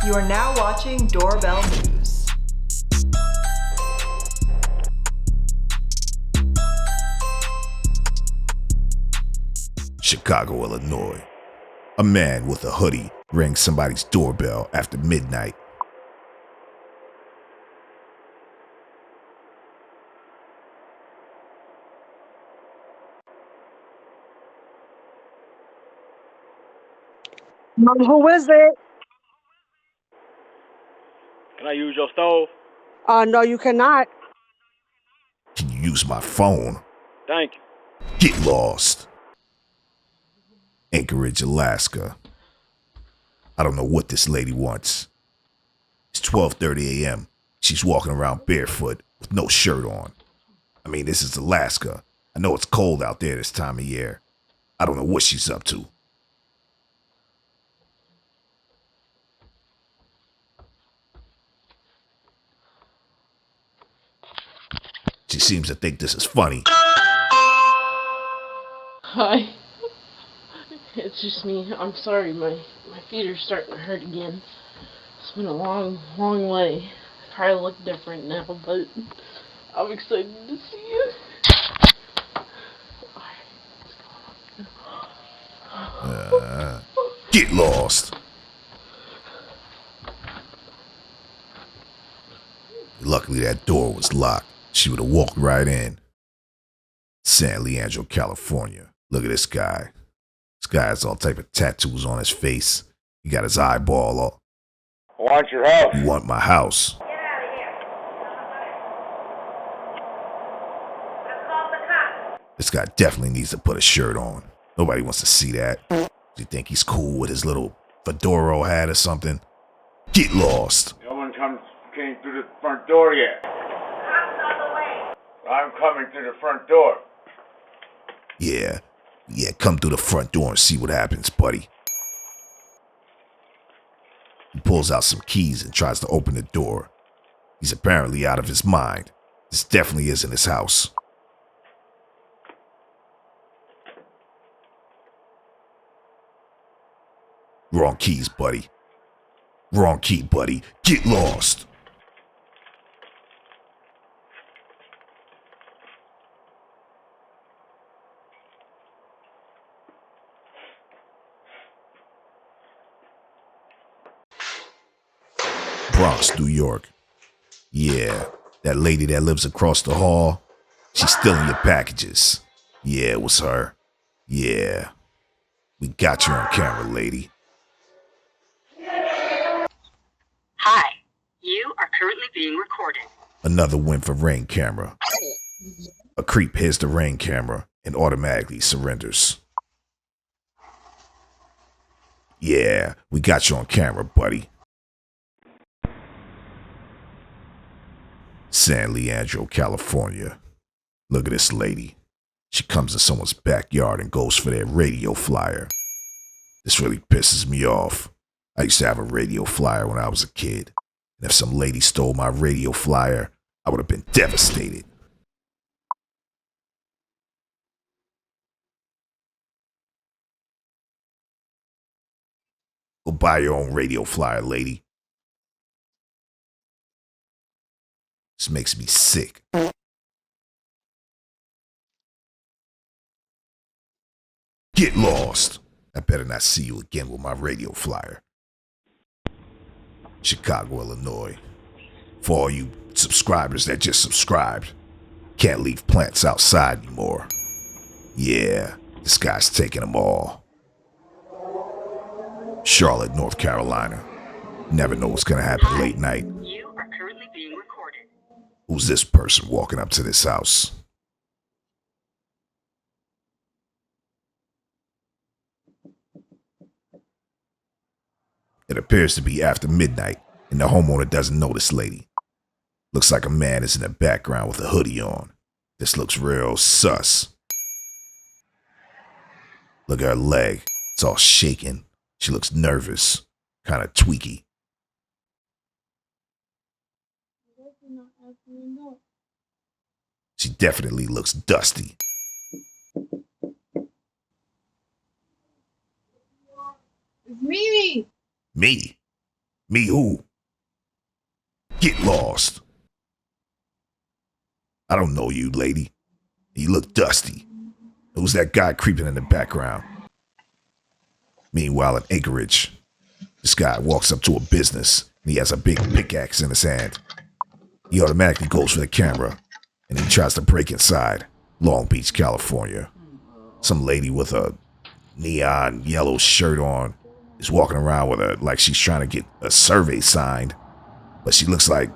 You are now watching Doorbell News. Chicago, Illinois. A man with a hoodie rang somebody's doorbell after midnight. Who is it? Can I use your stove? No, you cannot. Can you use my phone? Thank you. Get lost. Anchorage, Alaska. I don't know what this lady wants. It's 12:30 a.m. She's walking around barefoot with no shirt on. I mean, this is Alaska. I know it's cold out there this time of year. I don't know what she's up to. She seems to think this is funny. Hi. It's just me. I'm sorry, my feet are starting to hurt again. It's been a long way. Probably look different now, but I'm excited to see you. Get lost. Luckily, that door was locked. She would have walked right in. San Leandro, California. Look at this guy. This guy has all type of tattoos on his face. He got his eyeball all. I want your house. You want my house? Get out of here. Let's call the cops. This guy definitely needs to put a shirt on. Nobody wants to see that. Do you think he's cool with his little fedora hat or something? Get lost. No one came through the front door yet. Cops on the way. I'm coming through the front door. Yeah, come through the front door and see what happens, buddy. He pulls out some keys and tries to open the door. He's apparently out of his mind. This definitely isn't his house. Wrong keys, buddy. Wrong key, buddy. Get lost. Bronx, New York. Yeah, that lady that lives across the hall, she's stealing your packages. Yeah, it was her. Yeah. We got you on camera, lady. Hi, you are currently being recorded. Another win for Ring Camera. A creep hits the Ring Camera and automatically surrenders. Yeah, we got you on camera, buddy. San Leandro, California. Look at this lady. She comes in someone's backyard and goes for their radio flyer. This really pisses me off. I used to have a radio flyer when I was a kid. And if some lady stole my radio flyer, I would have been devastated. Go buy your own radio flyer, lady. This makes me sick. Get lost. I better not see you again with my radio flyer. Chicago, Illinois. For all you subscribers that just subscribed, can't leave plants outside anymore. Yeah, this guy's taking them all. Charlotte, North Carolina. Never know what's gonna happen late night. You are currently being recorded. Who's this person walking up to this house? It appears to be after midnight, and the homeowner doesn't know this lady. Looks like a man is in the background with a hoodie on. This looks real sus. Look at her leg. It's all shaking. She looks nervous, kind of tweaky. She definitely looks dusty. It's Mimi. Me? Me who? Get lost. I don't know you, lady. You look dusty. Who's that guy creeping in the background? Meanwhile, in Anchorage, this guy walks up to a business and he has a big pickaxe in his hand. He automatically goes for the camera and he tries to break inside. Long Beach, California. Some lady with a neon yellow shirt on is walking around with her like she's trying to get a survey signed, but she looks like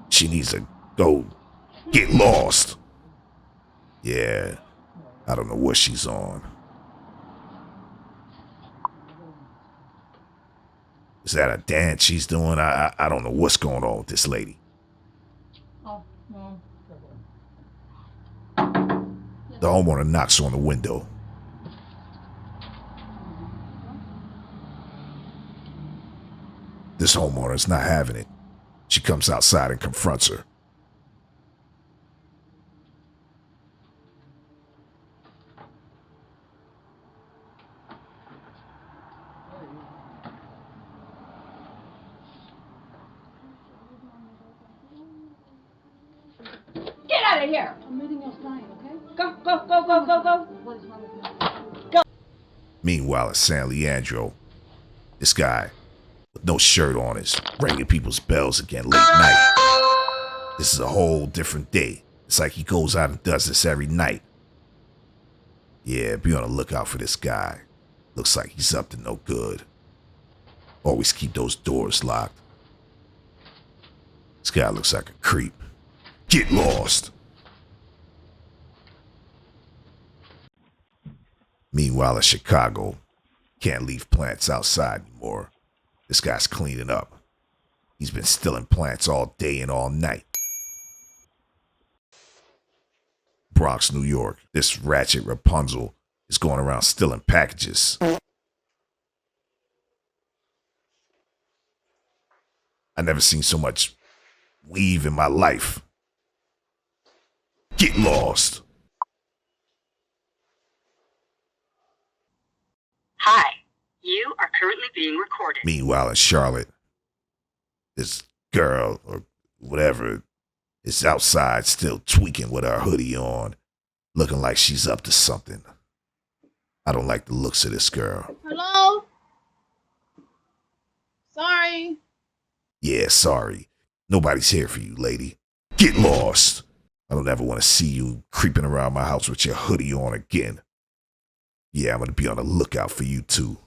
she needs to go get lost. Yeah, I don't know what she's on. Is that a dance she's doing? I don't know what's going on with this lady. The homeowner knocks on the window. This homeowner's not having it. She comes outside and confronts her. Get out of here! I'm meeting your client, okay? Go, go, go, go, go, go! What is wrong with you? Go! Meanwhile, at San Leandro, this guy with no shirt on is ringing people's bells again late night. This is a whole different day. It's like he goes out and does this every night. Yeah, be on the lookout for this guy. Looks like he's up to no good. Always keep those doors locked. This guy looks like a creep. Get lost. Meanwhile, in Chicago, can't leave plants outside anymore. This guy's cleaning up. He's been stealing plants all day and all night. Bronx, New York, this ratchet Rapunzel is going around stealing packages. I never seen so much weave in my life. Get lost. Hi, you are currently being recorded. Meanwhile, in Charlotte, this girl, or whatever, is outside still tweaking with her hoodie on, looking like she's up to something. I don't like the looks of this girl. Hello? Sorry. Yeah, sorry. Nobody's here for you, lady. Get lost. I don't ever want to see you creeping around my house with your hoodie on again. Yeah, I'm going to be on the lookout for you too.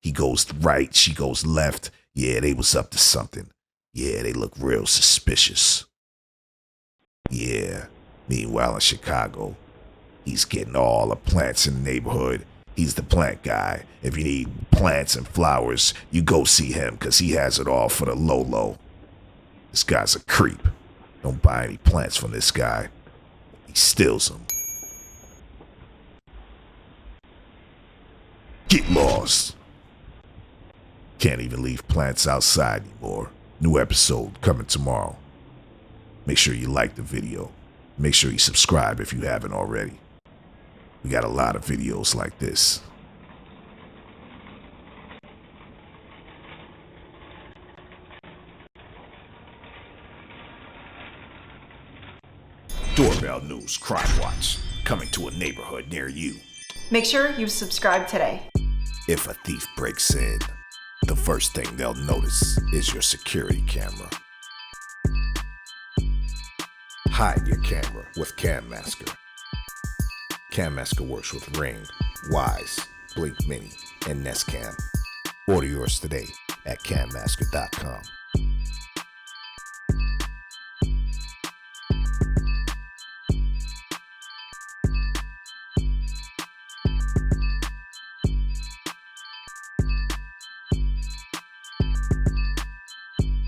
He goes right, she goes left. Yeah, they was up to something. Yeah, they look real suspicious. Yeah, meanwhile in Chicago, he's getting all the plants in the neighborhood. He's the plant guy. If you need plants and flowers, you go see him because he has it all for the low. This guy's a creep. Don't buy any plants from this guy. He steals them. Get lost. Can't even leave plants outside anymore. New episode coming tomorrow. Make sure you like the video. Make sure you subscribe if you haven't already. We got a lot of videos like this. Doorbell News Crime Watch, coming to a neighborhood near you. Make sure you subscribe today. If a thief breaks in, the first thing they'll notice is your security camera. Hide your camera with Cam Masker. Cam Masker works with Ring, Wise, Blink Mini, and Nest Cam. Order yours today at cammasker.com.